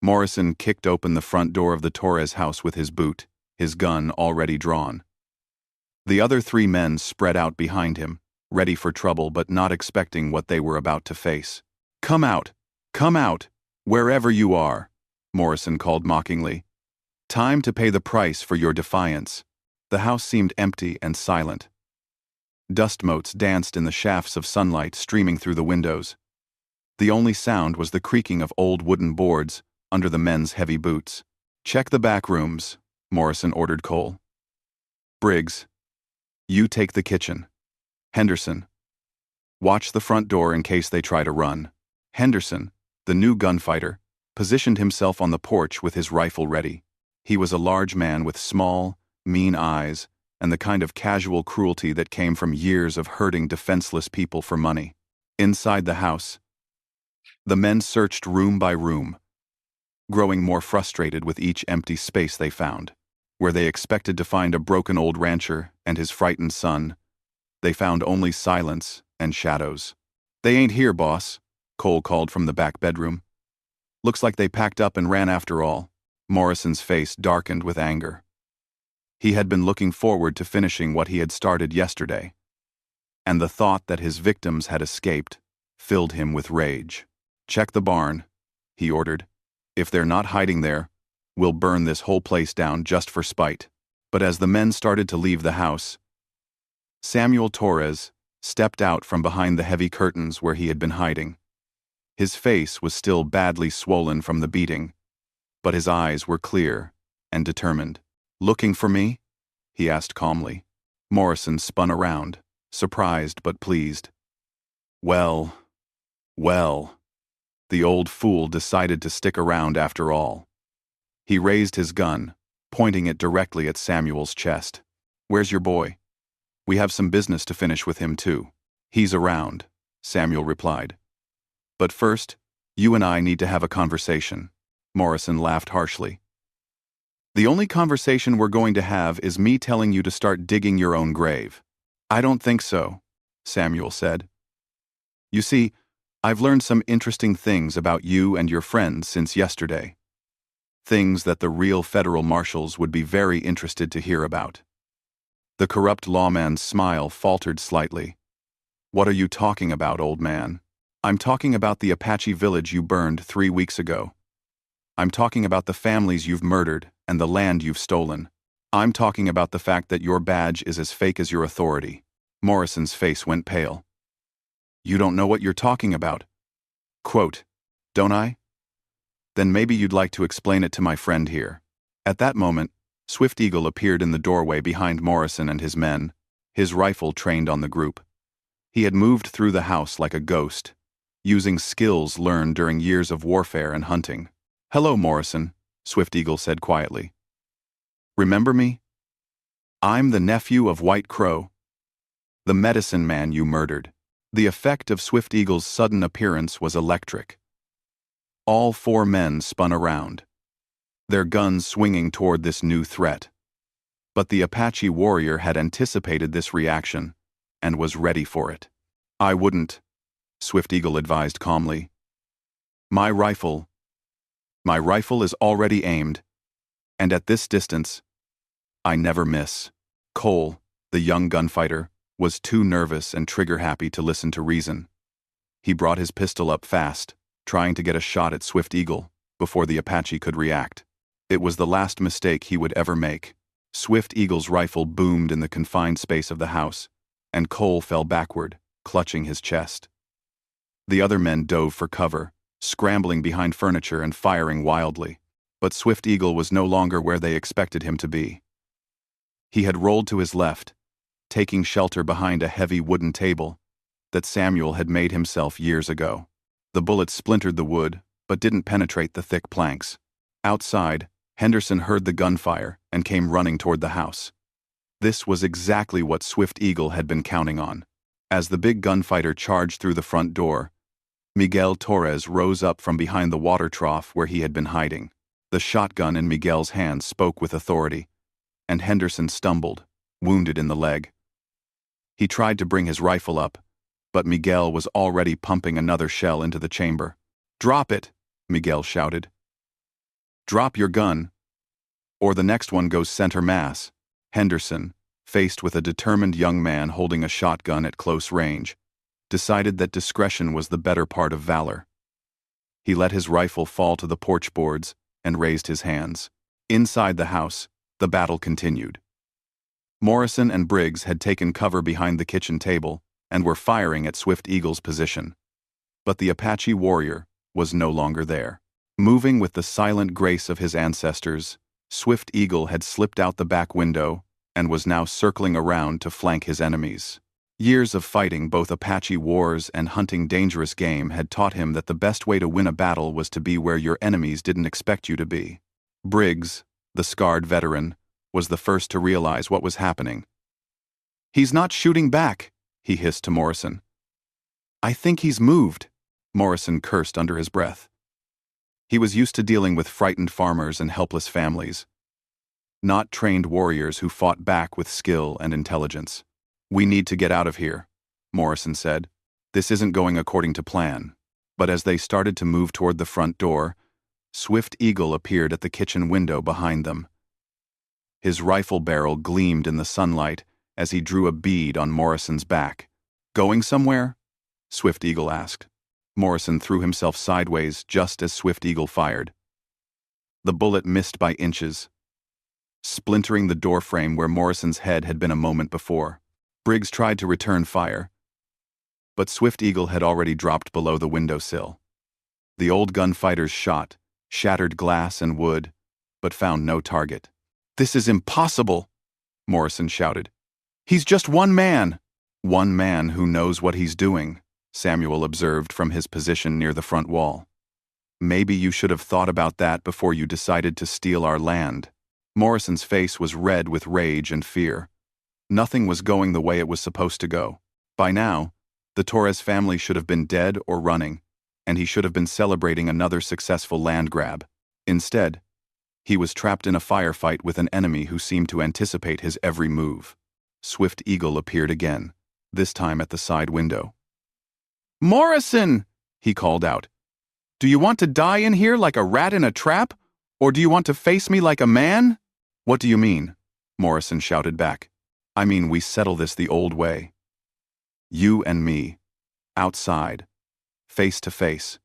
Morrison kicked open the front door of the Torres house with his boot, his gun already drawn. The other three men spread out behind him, ready for trouble but not expecting what they were about to face. "Come out! Come out! Wherever you are!" Morrison called mockingly. "Time to pay the price for your defiance." The house seemed empty and silent. Dust motes danced in the shafts of sunlight streaming through the windows. The only sound was the creaking of old wooden boards under the men's heavy boots. "Check the back rooms," Morrison ordered Cole. "Briggs, you take the kitchen. Henderson, watch the front door in case they try to run." Henderson, the new gunfighter, positioned himself on the porch with his rifle ready. He was a large man with small, mean eyes and the kind of casual cruelty that came from years of hurting defenseless people for money. Inside the house, the men searched room by room, growing more frustrated with each empty space they found. Where they expected to find a broken old rancher and his frightened son, they found only silence and shadows. "They ain't here, boss," Cole called from the back bedroom. "Looks like they packed up and ran after all." Morrison's face darkened with anger. He had been looking forward to finishing what he had started yesterday, and the thought that his victims had escaped filled him with rage. "Check the barn," he ordered. "If they're not hiding there, we'll burn this whole place down just for spite." But as the men started to leave the house, Samuel Torres stepped out from behind the heavy curtains where he had been hiding. His face was still badly swollen from the beating, but his eyes were clear and determined. "Looking for me?" he asked calmly. Morrison spun around, surprised but pleased. Well, the old fool decided to stick around after all. He raised his gun, pointing it directly at Samuel's chest. "Where's your boy? We have some business to finish with him too." "He's around," Samuel replied. "But first, you and I need to have a conversation." Morrison laughed harshly. "The only conversation we're going to have is me telling you to start digging your own grave." "I don't think so," Samuel said. "You see, I've learned some interesting things about you and your friends since yesterday. Things that the real federal marshals would be very interested to hear about." The corrupt lawman's smile faltered slightly. "What are you talking about, old man?" "I'm talking about the Apache village you burned 3 weeks ago. I'm talking about the families you've murdered and the land you've stolen. I'm talking about the fact that your badge is as fake as your authority." Morrison's face went pale. "You don't know what you're talking about." "Quote, don't I? Then maybe you'd like to explain it to my friend here." At that moment, Swift Eagle appeared in the doorway behind Morrison and his men, his rifle trained on the group. He had moved through the house like a ghost, using skills learned during years of warfare and hunting. "Hello, Morrison," Swift Eagle said quietly. "Remember me? I'm the nephew of White Crow, the medicine man you murdered." The effect of Swift Eagle's sudden appearance was electric. All 4 men spun around, their guns swinging toward this new threat. But the Apache warrior had anticipated this reaction and was ready for it. "I wouldn't," Swift Eagle advised calmly. My rifle is already aimed, and at this distance, I never miss." Cole, the young gunfighter, was too nervous and trigger-happy to listen to reason. He brought his pistol up fast, trying to get a shot at Swift Eagle before the Apache could react. It was the last mistake he would ever make. Swift Eagle's rifle boomed in the confined space of the house, and Cole fell backward, clutching his chest. The other men dove for cover, scrambling behind furniture and firing wildly. But Swift Eagle was no longer where they expected him to be. He had rolled to his left, taking shelter behind a heavy wooden table that Samuel had made himself years ago. The bullet splintered the wood, but didn't penetrate the thick planks. Outside, Henderson heard the gunfire and came running toward the house. This was exactly what Swift Eagle had been counting on. As the big gunfighter charged through the front door, Miguel Torres rose up from behind the water trough where he had been hiding. The shotgun in Miguel's hand spoke with authority, and Henderson stumbled, wounded in the leg. He tried to bring his rifle up, but Miguel was already pumping another shell into the chamber. "Drop it!" Miguel shouted. Drop your gun, or the next one goes center mass. Henderson, faced with a determined young man holding a shotgun at close range, decided that discretion was the better part of valor. He let his rifle fall to the porch boards and raised his hands. Inside the house, the battle continued. Morrison and Briggs had taken cover behind the kitchen table and were firing at Swift Eagle's position. But the Apache warrior was no longer there. Moving with the silent grace of his ancestors, Swift Eagle had slipped out the back window and was now circling around to flank his enemies. Years of fighting both Apache wars and hunting dangerous game had taught him that the best way to win a battle was to be where your enemies didn't expect you to be. Briggs, the scarred veteran, was the first to realize what was happening. "He's not shooting back," he hissed to Morrison. "I think he's moved," Morrison cursed under his breath. He was used to dealing with frightened farmers and helpless families, not trained warriors who fought back with skill and intelligence. "We need to get out of here," Morrison said. "This isn't going according to plan." But as they started to move toward the front door, Swift Eagle appeared at the kitchen window behind them. His rifle barrel gleamed in the sunlight as he drew a bead on Morrison's back. "Going somewhere?" Swift Eagle asked. Morrison threw himself sideways just as Swift Eagle fired. The bullet missed by inches, splintering the doorframe where Morrison's head had been a moment before. Briggs tried to return fire, but Swift Eagle had already dropped below the windowsill. The old gunfighter's shot shattered glass and wood, but found no target. "This is impossible," Morrison shouted. "He's just one man." "One man who knows what he's doing," Samuel observed from his position near the front wall. "Maybe you should have thought about that before you decided to steal our land." Morrison's face was red with rage and fear. Nothing was going the way it was supposed to go. By now, the Torres family should have been dead or running, and he should have been celebrating another successful land grab. Instead, he was trapped in a firefight with an enemy who seemed to anticipate his every move. Swift Eagle appeared again, this time at the side window. "Morrison!" he called out. "Do you want to die in here like a rat in a trap, or do you want to face me like a man?" "What do you mean?" Morrison shouted back. "I mean we settle this the old way. You and me, outside, face to face.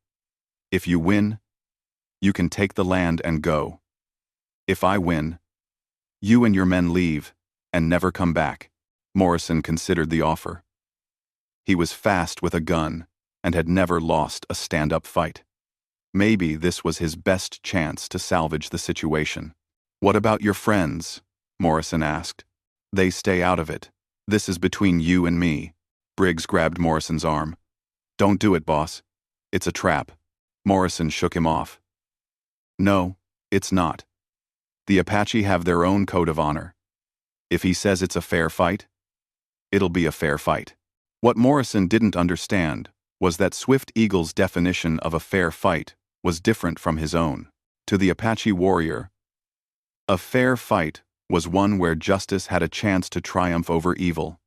If you win, you can take the land and go. If I win, you and your men leave and never come back." Morrison considered the offer. He was fast with a gun and had never lost a stand-up fight. Maybe this was his best chance to salvage the situation. "What about your friends?" Morrison asked. "They stay out of it. This is between you and me." Briggs grabbed Morrison's arm. "Don't do it, boss. It's a trap." Morrison shook him off. "No, it's not. The Apache have their own code of honor. If he says it's a fair fight, it'll be a fair fight." What Morrison didn't understand was that Swift Eagle's definition of a fair fight was different from his own. To the Apache warrior, a fair fight was one where justice had a chance to triumph over evil,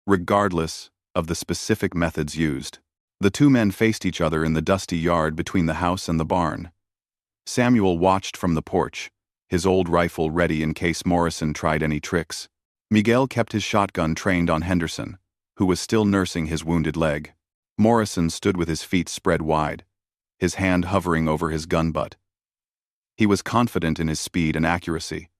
regardless of the specific methods used. The two men faced each other in the dusty yard between the house and the barn. Samuel watched from the porch, his old rifle ready in case Morrison tried any tricks. Miguel kept his shotgun trained on Henderson, who was still nursing his wounded leg. Morrison stood with his feet spread wide, his hand hovering over his gun butt. He was confident in his speed and accuracy,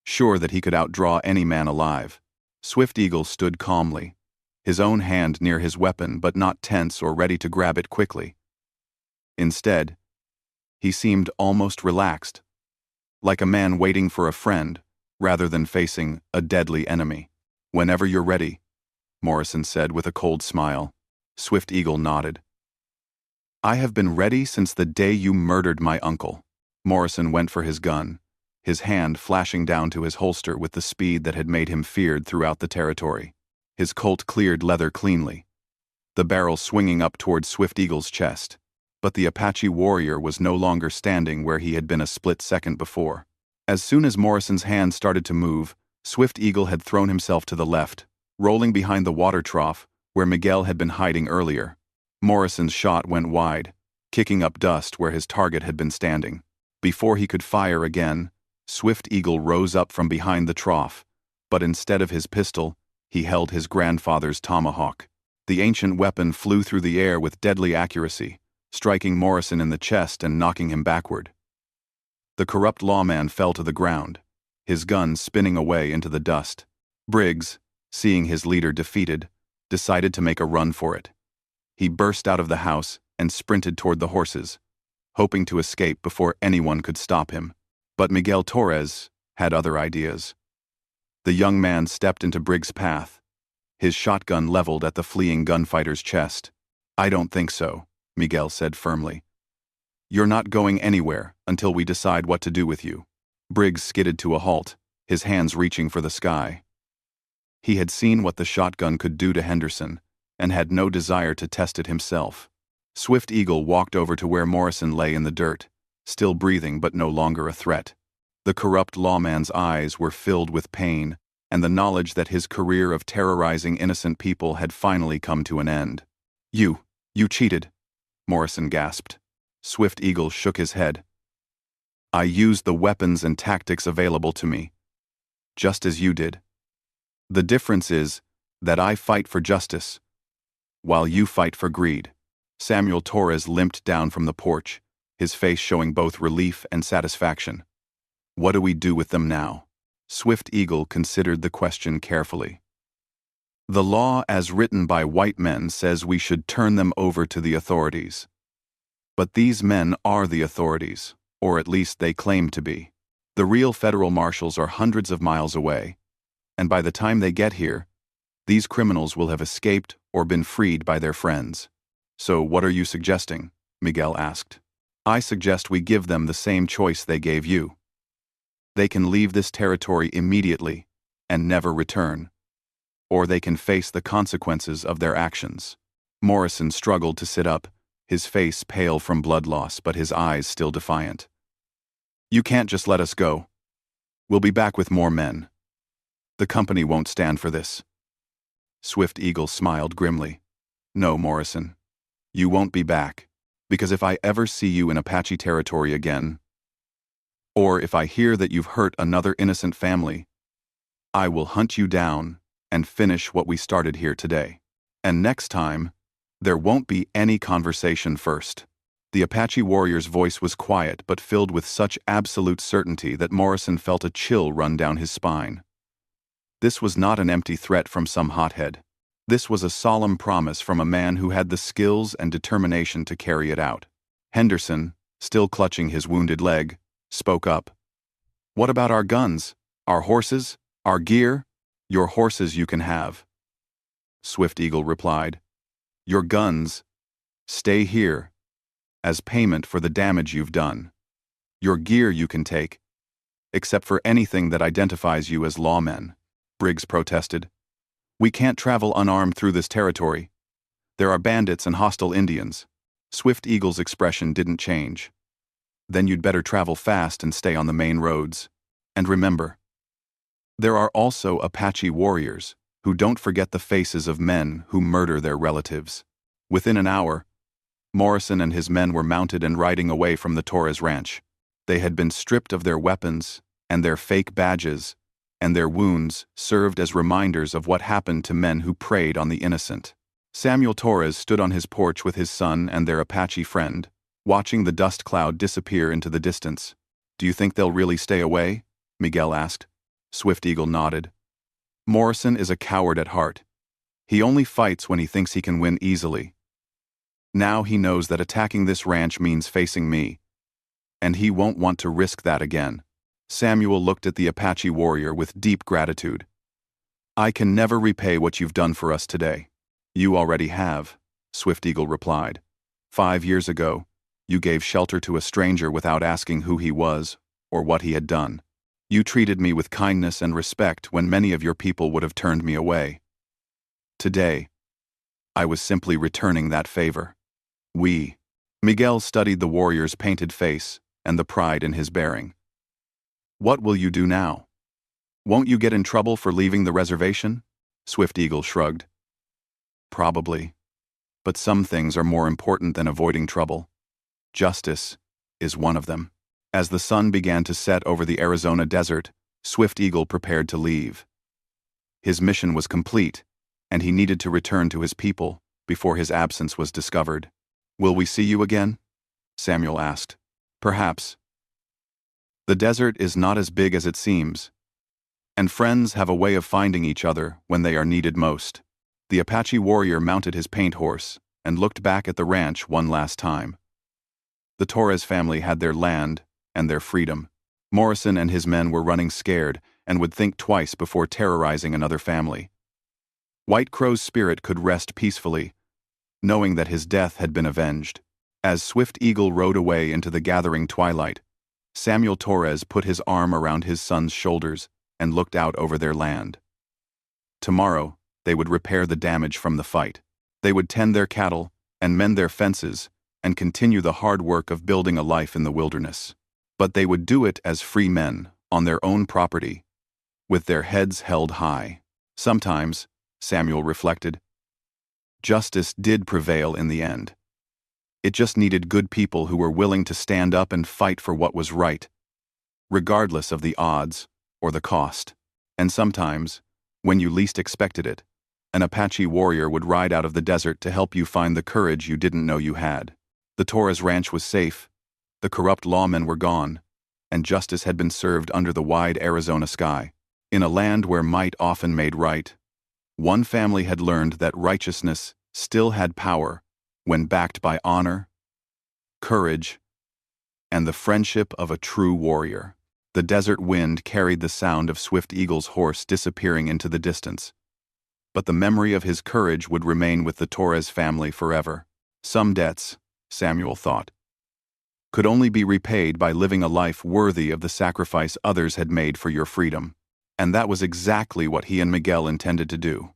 sure that he could outdraw any man alive. Swift Eagle stood calmly, his own hand near his weapon but not tense or ready to grab it quickly. Instead, he seemed almost relaxed, like a man waiting for a friend rather than facing a deadly enemy. "Whenever you're ready," Morrison said with a cold smile. Swift Eagle nodded. "I have been ready since the day you murdered my uncle." Morrison went for his gun, his hand flashing down to his holster with the speed that had made him feared throughout the territory. His Colt cleared leather cleanly, the barrel swinging up toward Swift Eagle's chest. But the Apache warrior was no longer standing where he had been a split second before. As soon as Morrison's hand started to move, Swift Eagle had thrown himself to the left, rolling behind the water trough where Miguel had been hiding earlier. Morrison's shot went wide, kicking up dust where his target had been standing. Before he could fire again, Swift Eagle rose up from behind the trough, but instead of his pistol, he held his grandfather's tomahawk. The ancient weapon flew through the air with deadly accuracy, striking Morrison in the chest and knocking him backward. The corrupt lawman fell to the ground, his gun spinning away into the dust. Briggs, seeing his leader defeated, decided to make a run for it. He burst out of the house and sprinted toward the horses, hoping to escape before anyone could stop him. But Miguel Torres had other ideas. The young man stepped into Briggs' path, his shotgun leveled at the fleeing gunfighter's chest. "I don't think so," Miguel said firmly. "You're not going anywhere until we decide what to do with you." Briggs skidded to a halt, his hands reaching for the sky. He had seen what the shotgun could do to Henderson, and had no desire to test it himself. Swift Eagle walked over to where Morrison lay in the dirt, still breathing but no longer a threat. The corrupt lawman's eyes were filled with pain and the knowledge that his career of terrorizing innocent people had finally come to an end. You cheated," Morrison gasped. Swift Eagle shook his head. "I used the weapons and tactics available to me, just as you did. The difference is that I fight for justice, while you fight for greed." Samuel Torres limped down from the porch, his face showing both relief and satisfaction. "What do we do with them now?" Swift Eagle considered the question carefully. "The law as written by white men says we should turn them over to the authorities. But these men are the authorities, or at least they claim to be. The real federal marshals are hundreds of miles away, and by the time they get here, these criminals will have escaped or been freed by their friends. So what are you suggesting?" Miguel asked. "I suggest we give them the same choice they gave you. They can leave this territory immediately and never return, or they can face the consequences of their actions." Morrison struggled to sit up, his face pale from blood loss but his eyes still defiant. "You can't just let us go. We'll be back with more men. The company won't stand for this." Swift Eagle smiled grimly. "No, Morrison. You won't be back, because if I ever see you in Apache territory again, or if I hear that you've hurt another innocent family, I will hunt you down and finish what we started here today. And next time, there won't be any conversation first." The Apache warrior's voice was quiet but filled with such absolute certainty that Morrison felt a chill run down his spine. This was not an empty threat from some hothead. This was a solemn promise from a man who had the skills and determination to carry it out. Henderson, still clutching his wounded leg, spoke up. "What about our guns, our horses, our gear?" "Your horses you can have," Swift Eagle replied. "Your guns stay here as payment for the damage you've done. Your gear you can take, except for anything that identifies you as lawmen." Briggs protested. "We can't travel unarmed through this territory. There are bandits and hostile Indians." Swift Eagle's expression didn't change. "Then you'd better travel fast and stay on the main roads. And remember, there are also Apache warriors who don't forget the faces of men who murder their relatives." Within an hour, Morrison and his men were mounted and riding away from the Torres ranch. They had been stripped of their weapons and their fake badges, and their wounds served as reminders of what happened to men who preyed on the innocent. Samuel Torres stood on his porch with his son and their Apache friend, watching the dust cloud disappear into the distance. "Do you think they'll really stay away?" Miguel asked. Swift Eagle nodded. "Morrison is a coward at heart. He only fights when he thinks he can win easily. Now he knows that attacking this ranch means facing me, and he won't want to risk that again." Samuel looked at the Apache warrior with deep gratitude. "I can never repay what you've done for us today." "You already have," Swift Eagle replied. 5 years ago, you gave shelter to a stranger without asking who he was or what he had done. You treated me with kindness and respect when many of your people would have turned me away. Today, I was simply returning that favor." Miguel studied the warrior's painted face and the pride in his bearing. "What will you do now? Won't you get in trouble for leaving the reservation?" Swift Eagle shrugged. "Probably, but some things are more important than avoiding trouble. Justice is one of them." As the sun began to set over the Arizona desert, Swift Eagle prepared to leave. His mission was complete, and he needed to return to his people before his absence was discovered. "Will we see you again?" Samuel asked. "Perhaps. The desert is not as big as it seems, and friends have a way of finding each other when they are needed most." The Apache warrior mounted his paint horse and looked back at the ranch one last time. The Torres family had their land and their freedom. Morrison and his men were running scared and would think twice before terrorizing another family. White Crow's spirit could rest peacefully, knowing that his death had been avenged. As Swift Eagle rode away into the gathering twilight, Samuel Torres put his arm around his son's shoulders and looked out over their land. Tomorrow, they would repair the damage from the fight. They would tend their cattle and mend their fences and continue the hard work of building a life in the wilderness. But they would do it as free men, on their own property, with their heads held high. Sometimes, Samuel reflected, justice did prevail in the end. It just needed good people who were willing to stand up and fight for what was right, regardless of the odds or the cost. And sometimes, when you least expected it, an Apache warrior would ride out of the desert to help you find the courage you didn't know you had. The Torres ranch was safe, the corrupt lawmen were gone, and justice had been served under the wide Arizona sky. In a land where might often made right, one family had learned that righteousness still had power when backed by honor, courage, and the friendship of a true warrior. The desert wind carried the sound of Swift Eagle's horse disappearing into the distance, but the memory of his courage would remain with the Torres family forever. Some debts, Samuel thought, could only be repaid by living a life worthy of the sacrifice others had made for your freedom. And that was exactly what he and Miguel intended to do.